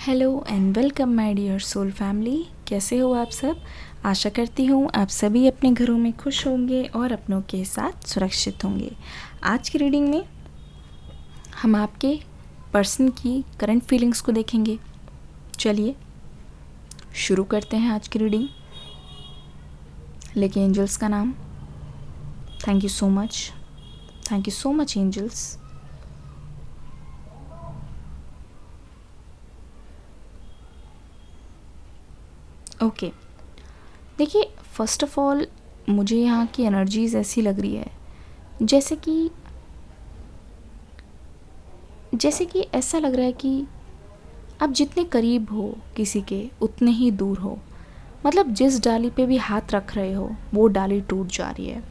Hello and welcome my dear soul family. कैसे हो आप सब? आशा करती हूँ आप सभी अपने घरों में खुश होंगे और अपनों के साथ सुरक्षित होंगे। आज की रीडिंग में हम आपके पर्सन की करंट फीलिंग्स को देखेंगे। चलिए शुरू करते हैं आज की रीडिंग। लेकिन एंजल्स का नाम, thank you so much angels. Okay, देखिए फर्स्ट ऑफ ऑल मुझे यहाँ की एनर्जीज़ ऐसी लग रही है जैसे कि ऐसा लग रहा है कि आप जितने करीब हो किसी के उतने ही दूर हो। मतलब जिस डाली पे भी हाथ रख रहे हो वो डाली टूट जा रही है।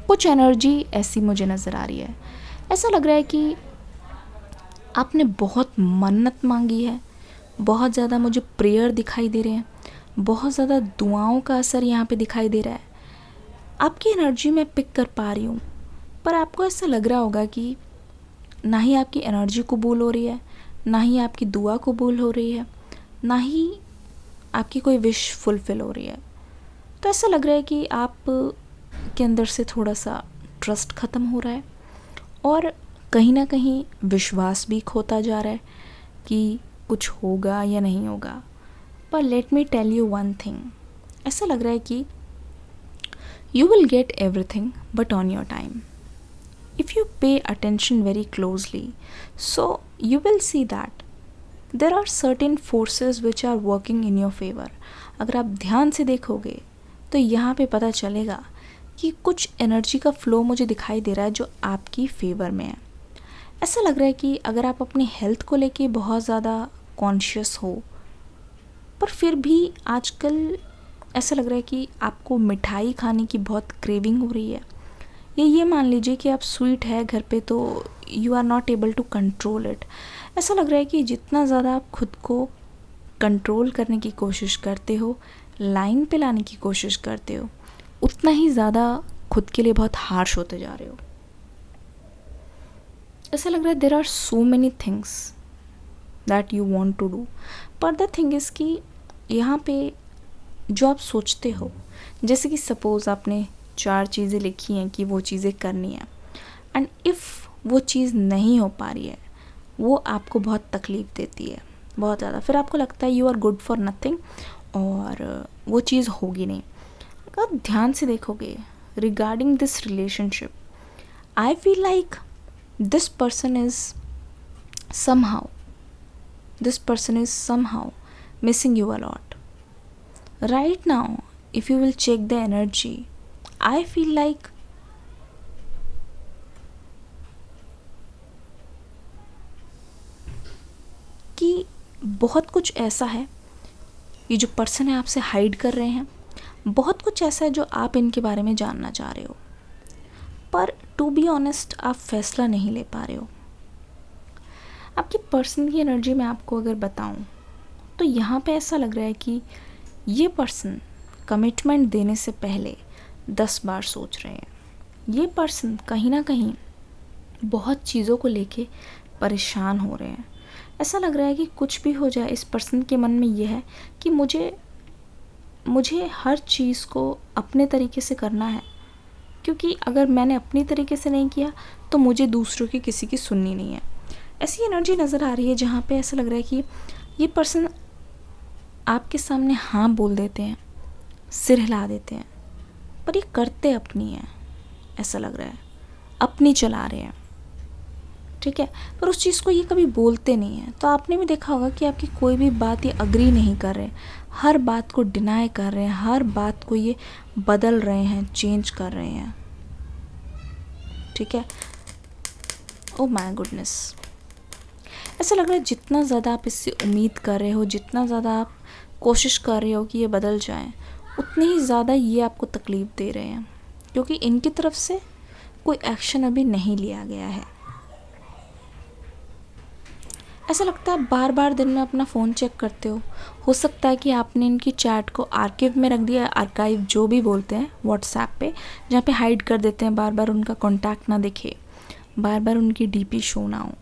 कुछ एनर्जी ऐसी मुझे नज़र आ रही है। ऐसा लग रहा है कि आपने बहुत मन्नत मांगी है, बहुत ज़्यादा मुझे प्रेयर दिखाई दे रहे हैं, बहुत ज़्यादा दुआओं का असर यहाँ पे दिखाई दे रहा है। आपकी एनर्जी मैं पिक कर पा रही हूँ, पर आपको ऐसा लग रहा होगा कि ना ही आपकी एनर्जी कबूल हो रही है, ना ही आपकी दुआ कबूल हो रही है, ना ही आपकी कोई विश फुलफ़िल हो रही है। तो ऐसा लग रहा है कि आप के अंदर से थोड़ा सा ट्रस्ट ख़त्म हो रहा है और कहीं ना कहीं विश्वास भी खोता जा रहा है कि कुछ होगा या नहीं होगा। पर let me tell you one thing, ऐसा लग रहा है कि you will get everything but on your time if you pay attention very closely. So you will see that there are certain forces which are working in your favor. अगर आप ध्यान से देखोगे तो यहाँ पे पता चलेगा कि कुछ एनर्जी का फ्लो मुझे दिखाई दे रहा है जो आपकी फेवर में है। ऐसा लग रहा है कि अगर आप अपनी हेल्थ को लेके बहुत ज़्यादा कॉन्शियस हो, पर फिर भी आजकल ऐसा लग रहा है कि आपको मिठाई खाने की बहुत क्रेविंग हो रही है, या ये मान लीजिए कि आप स्वीट है घर पे तो you are not able to control it. ऐसा लग रहा है कि जितना ज़्यादा आप खुद को कंट्रोल करने की कोशिश करते हो, लाइन पे लाने की कोशिश करते हो, उतना ही ज़्यादा खुद के लिए बहुत हार्श होते जा रहे हो। ऐसा लग रहा है there are so many things that you want to do, पर द थिंग इज़ कि यहाँ पे जो आप सोचते हो, जैसे कि सपोज़ आपने 4 चीज़ें लिखी हैं कि वो चीज़ें करनी है, एंड इफ़ वो चीज़ नहीं हो पा रही है वो आपको बहुत तकलीफ़ देती है, बहुत ज़्यादा। फिर आपको लगता है you are good for nothing और वो चीज़ होगी नहीं। अगर ध्यान से देखोगे regarding this relationship, I feel like this person is somehow missing you a lot. Right now, if you will check the energy, I feel like कि बहुत कुछ ऐसा है, ये जो पर्सन है आपसे हाइड कर रहे हैं। बहुत कुछ ऐसा है जो आप इनके बारे में जानना चाह रहे हो, पर टू बी ऑनेस्ट आप फैसला नहीं ले पा रहे हो। आपकी पर्सन की एनर्जी में आपको अगर बताऊं तो यहाँ पे ऐसा लग रहा है कि ये पर्सन कमिटमेंट देने से पहले 10 बार सोच रहे हैं। ये पर्सन कहीं ना कहीं बहुत चीज़ों को लेके परेशान हो रहे हैं। ऐसा लग रहा है कि कुछ भी हो जाए, इस पर्सन के मन में ये है कि मुझे हर चीज़ को अपने तरीके से करना है, क्योंकि अगर मैंने अपनी तरीके से नहीं किया तो मुझे दूसरों की किसी की सुननी नहीं है। ऐसी एनर्जी नज़र आ रही है जहाँ पे ऐसा लग रहा है कि ये पर्सन आपके सामने हाँ बोल देते हैं, सिर हिला देते हैं, पर ये करते अपनी हैं। ऐसा लग रहा है अपनी चला रहे हैं, ठीक है, पर उस चीज़ को ये कभी बोलते नहीं हैं। तो आपने भी देखा होगा कि आपकी कोई भी बात ये अग्री नहीं कर रहे, हर बात को डिनाई कर रहे हैं, हर बात को ये बदल रहे हैं, चेंज कर रहे हैं, ठीक है। ओ माय गुडनेस, ऐसा लग रहा है जितना ज़्यादा आप इससे उम्मीद कर रहे हो, जितना ज़्यादा आप कोशिश कर रहे हो कि ये बदल जाए, उतनी ही ज़्यादा ये आपको तकलीफ़ दे रहे हैं, क्योंकि इनकी तरफ से कोई एक्शन अभी नहीं लिया गया है। ऐसा लगता है बार बार दिन में अपना फ़ोन चेक करते हो सकता है कि आपने इनकी चैट को आर्काइव में रख दिया, आर्काइव जो भी बोलते हैं व्हाट्सएप पे, जहाँ पे हाइड कर देते हैं, बार बार उनका कॉन्टैक्ट ना दिखे, बार बार उनकी डीपी शो ना हो।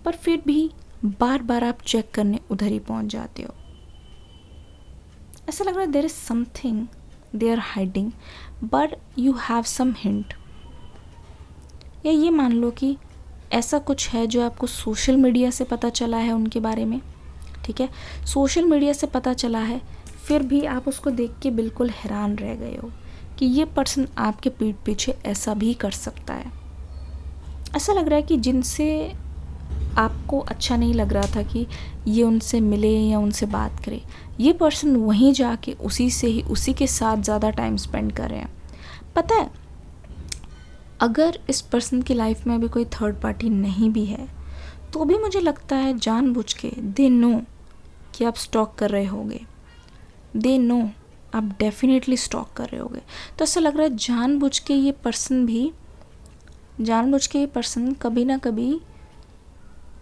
पर फिर भी बार बार आप चेक करने उधर ही पहुंच जाते हो। ऐसा लग रहा है there is something they are hiding but you have some hint. या ये मान लो कि ऐसा कुछ है जो आपको सोशल मीडिया से पता चला है उनके बारे में, ठीक है, सोशल मीडिया से पता चला है, फिर भी आप उसको देख के बिल्कुल हैरान रह गए हो कि ये पर्सन आपके पीठ पीछे ऐसा भी कर सकता है। ऐसा लग रहा है कि जिनसे आपको अच्छा नहीं लग रहा था कि ये उनसे मिले या उनसे बात करे, ये पर्सन वहीं जाके उसी के साथ ज़्यादा टाइम स्पेंड कर रहे हैं। पता है, अगर इस पर्सन की लाइफ में अभी कोई थर्ड पार्टी नहीं भी है तो भी मुझे लगता है जानबूझ के दे नो कि आप स्टॉक कर रहे होगे, दे नो आप डेफिनेटली स्टॉक कर रहे होगे। तो ऐसा लग रहा है जानबूझ के ये पर्सन कभी ना कभी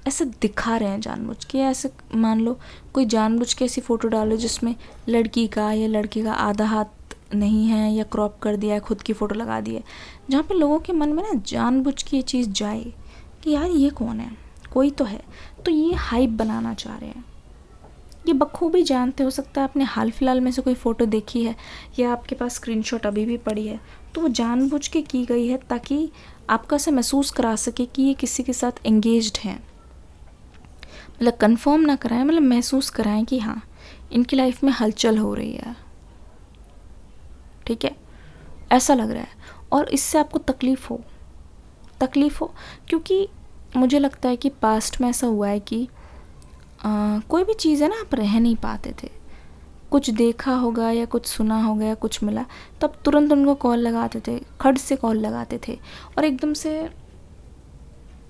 ऐसे दिखा रहे हैं, जानबूझ के। ऐसे मान लो कोई जानबूझ के ऐसी फ़ोटो डालो जिसमें लड़की का या लड़के का आधा हाथ नहीं है या क्रॉप कर दिया है, खुद की फ़ोटो लगा दी है, जहाँ पे लोगों के मन में ना जानबूझ के ये चीज़ जाए कि यार ये कौन है, कोई तो है। तो ये हाइप बनाना चाह रहे हैं, ये बखूबी जानते। हो सकता है आपने हाल फिलहाल में से कोई फ़ोटो देखी है या आपके पास स्क्रीनशॉट अभी भी पड़ी है, तो वो जानबूझ के की गई है ताकि आपको ऐसे महसूस करा सके कि ये किसी के साथ एंगेज्ड हैं। मतलब कंफर्म ना कराएं, मतलब महसूस कराएं कि हाँ इनकी लाइफ में हलचल हो रही है, ठीक है, ऐसा लग रहा है। और इससे आपको तकलीफ़ हो क्योंकि मुझे लगता है कि पास्ट में ऐसा हुआ है कि कोई भी चीज़ है ना, आप रह नहीं पाते थे, कुछ देखा होगा या कुछ सुना होगा या कुछ मिला, तब तुरंत उनको कॉल लगाते थे, खट से कॉल लगाते थे और एकदम से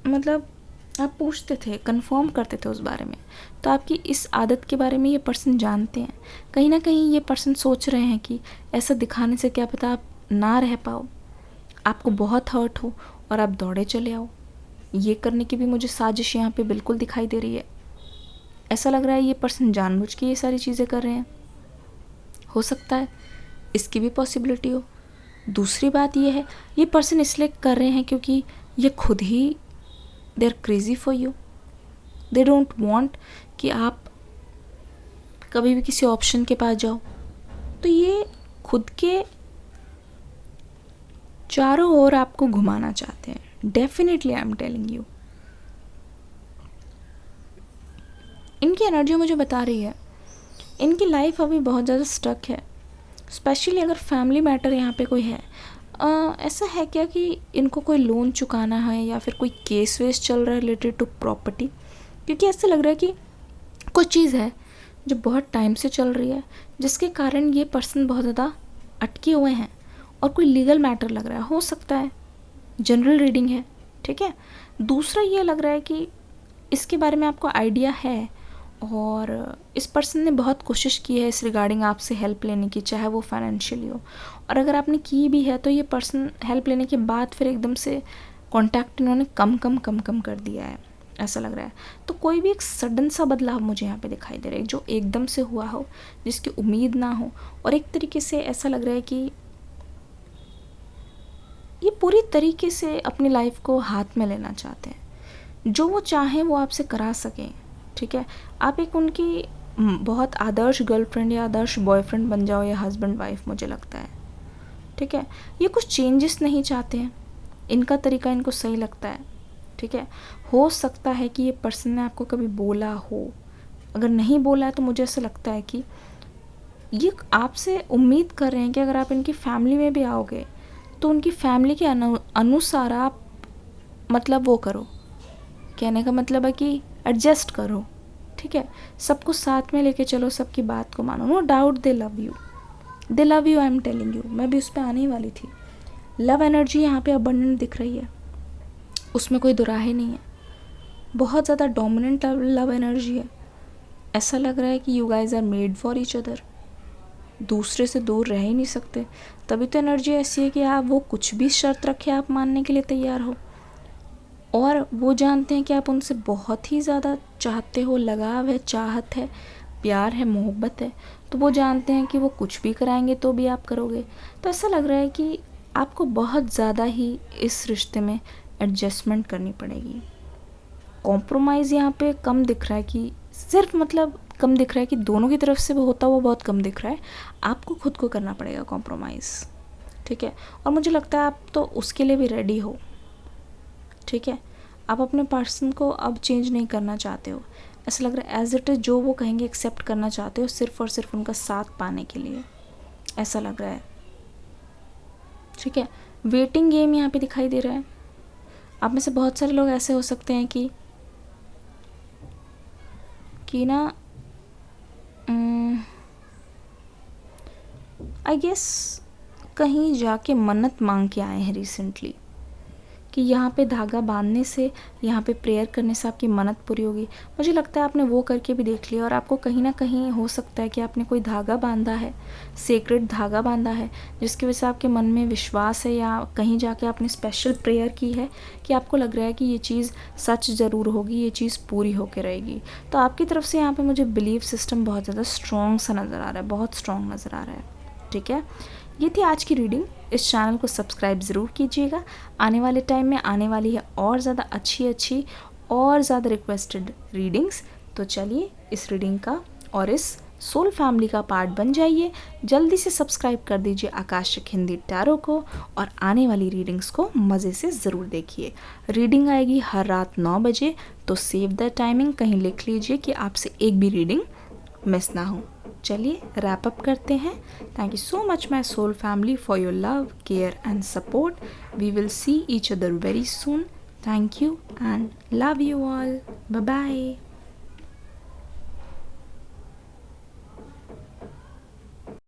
मतलब आप पूछते थे, कंफर्म करते थे उस बारे में। तो आपकी इस आदत के बारे में ये पर्सन जानते हैं। कहीं ना कहीं ये पर्सन सोच रहे हैं कि ऐसा दिखाने से क्या पता आप ना रह पाओ, आपको बहुत हर्ट हो और आप दौड़े चले आओ। ये करने की भी मुझे साजिश यहाँ पे बिल्कुल दिखाई दे रही है। ऐसा लग रहा है ये पर्सन जानबूझ के ये सारी चीज़ें कर रहे हैं, हो सकता है इसकी भी पॉसिबिलिटी हो। दूसरी बात ये है, ये पर्सन इसलिए कर रहे हैं क्योंकि ये खुद ही they are crazy for you, they don't want कि आप कभी भी किसी ऑप्शन के पास जाओ। तो ये खुद के चारों ओर आपको घुमाना चाहते हैं, definitely I am telling you. इनकी एनर्जी मुझे बता रही है इनकी लाइफ अभी बहुत ज़्यादा स्टक है, स्पेशली अगर फैमिली मैटर यहाँ पे कोई है। ऐसा है क्या कि इनको कोई लोन चुकाना है या फिर कोई केस वेस चल रहा है रिलेटेड टू प्रॉपर्टी, क्योंकि ऐसा लग रहा है कि कुछ चीज़ है जो बहुत टाइम से चल रही है जिसके कारण ये पर्सन बहुत ज़्यादा अटके हुए हैं और कोई लीगल मैटर लग रहा है, हो सकता है, जनरल रीडिंग है, ठीक है। दूसरा ये लग रहा है कि इसके बारे में आपको आइडिया है और इस पर्सन ने बहुत कोशिश की है इस रिगार्डिंग आपसे हेल्प लेने की, चाहे वो फाइनेंशियली हो, और अगर आपने की भी है तो ये पर्सन हेल्प लेने के बाद फिर एकदम से कांटेक्ट इन्होंने कम कर दिया है, ऐसा लग रहा है। तो कोई भी एक सडन सा बदलाव मुझे यहाँ पे दिखाई दे रहा है जो एकदम से हुआ हो, जिसकी उम्मीद ना हो, और एक तरीके से ऐसा लग रहा है कि ये पूरी तरीके से अपनी लाइफ को हाथ में लेना चाहते हैं, जो वो चाहें वो आपसे करा सकें, ठीक है। आप एक उनकी बहुत आदर्श गर्लफ्रेंड या आदर्श बॉयफ्रेंड बन जाओ या हस्बैंड वाइफ, मुझे लगता है, ठीक है। ये कुछ चेंजेस नहीं चाहते हैं, इनका तरीका इनको सही लगता है, ठीक है। हो सकता है कि ये पर्सन ने आपको कभी बोला हो, अगर नहीं बोला है तो मुझे ऐसा लगता है कि ये आपसे उम्मीद कर रहे हैं कि अगर आप इनकी फैमिली में भी आओगे तो उनकी फैमिली के अनुसार आप मतलब वो करो, कहने का मतलब है कि एडजस्ट करो, ठीक है, सबको साथ में लेके चलो, सबकी बात को मानो। No doubt they love you, I am telling you. मैं भी उस पर आने ही वाली थी। लव एनर्जी यहाँ पे अबंडेंट दिख रही है, उसमें कोई दुराहे नहीं है, बहुत ज़्यादा डोमिनेंट लव एनर्जी है। ऐसा लग रहा है कि you guys are made for each other, दूसरे से दूर रह ही नहीं सकते। तभी तो एनर्जी ऐसी है कि आप वो कुछ भी शर्त रखे आप मानने के लिए तैयार हो, और वो जानते हैं कि आप उनसे बहुत ही ज़्यादा चाहते हो, लगाव है, चाहत है, प्यार है, मोहब्बत है, तो वो जानते हैं कि वो कुछ भी कराएंगे तो भी आप करोगे। तो ऐसा लग रहा है कि आपको बहुत ज़्यादा ही इस रिश्ते में एडजस्टमेंट करनी पड़ेगी, कॉम्प्रोमाइज़ यहाँ पे कम दिख रहा है, कि सिर्फ मतलब कम दिख रहा है कि दोनों की तरफ से होता हुआ बहुत कम दिख रहा है। आपको खुद को करना पड़ेगा कॉम्प्रोमाइज़, ठीक है। और मुझे लगता है आप तो उसके लिए भी रेडी हो, ठीक है। आप अपने पर्सन को अब चेंज नहीं करना चाहते हो, ऐसा लग रहा है एज इट इज़ जो वो कहेंगे एक्सेप्ट करना चाहते हो, सिर्फ और सिर्फ उनका साथ पाने के लिए, ऐसा लग रहा है, ठीक है। वेटिंग गेम यहाँ पे दिखाई दे रहा है। आप में से बहुत सारे लोग ऐसे हो सकते हैं कि ना आई गेस कहीं जाके मन्नत मांग के आए हैं रिसेंटली, कि यहाँ पे धागा बांधने से, यहाँ पे प्रेयर करने से आपकी मन्नत पूरी होगी। मुझे लगता है आपने वो करके भी देख लिया, और आपको कहीं ना कहीं हो सकता है कि आपने कोई धागा बांधा है, सेक्रेट धागा बांधा है, जिसकी वजह से आपके मन में विश्वास है, या कहीं जाके आपने स्पेशल प्रेयर की है कि आपको लग रहा है कि ये चीज़ सच ज़रूर होगी, ये चीज़ पूरी होकर रहेगी। तो आपकी तरफ से यहाँ पर मुझे बिलीफ सिस्टम बहुत ज़्यादा स्ट्रॉन्ग सा नज़र आ रहा है, बहुत स्ट्रॉन्ग नज़र आ रहा है, ठीक है। ये थी आज की रीडिंग। इस चैनल को सब्सक्राइब ज़रूर कीजिएगा, आने वाले टाइम में आने वाली है और ज़्यादा अच्छी और ज़्यादा रिक्वेस्टेड रीडिंग्स। तो चलिए इस रीडिंग का और इस सोल फैमिली का पार्ट बन जाइए। जल्दी से सब्सक्राइब कर दीजिए आकाशिक हिंदी टैरो को, और आने वाली रीडिंग्स को मज़े से ज़रूर देखिए। रीडिंग आएगी हर रात 9 बजे, तो सेव द टाइमिंग कहीं लिख लीजिए कि आपसे एक भी रीडिंग मिस ना हो। चलिए रैप अप करते हैं। Thank you so much my soul family for your love, care and support. We will see each other very soon. Thank you and love you all. Bye bye.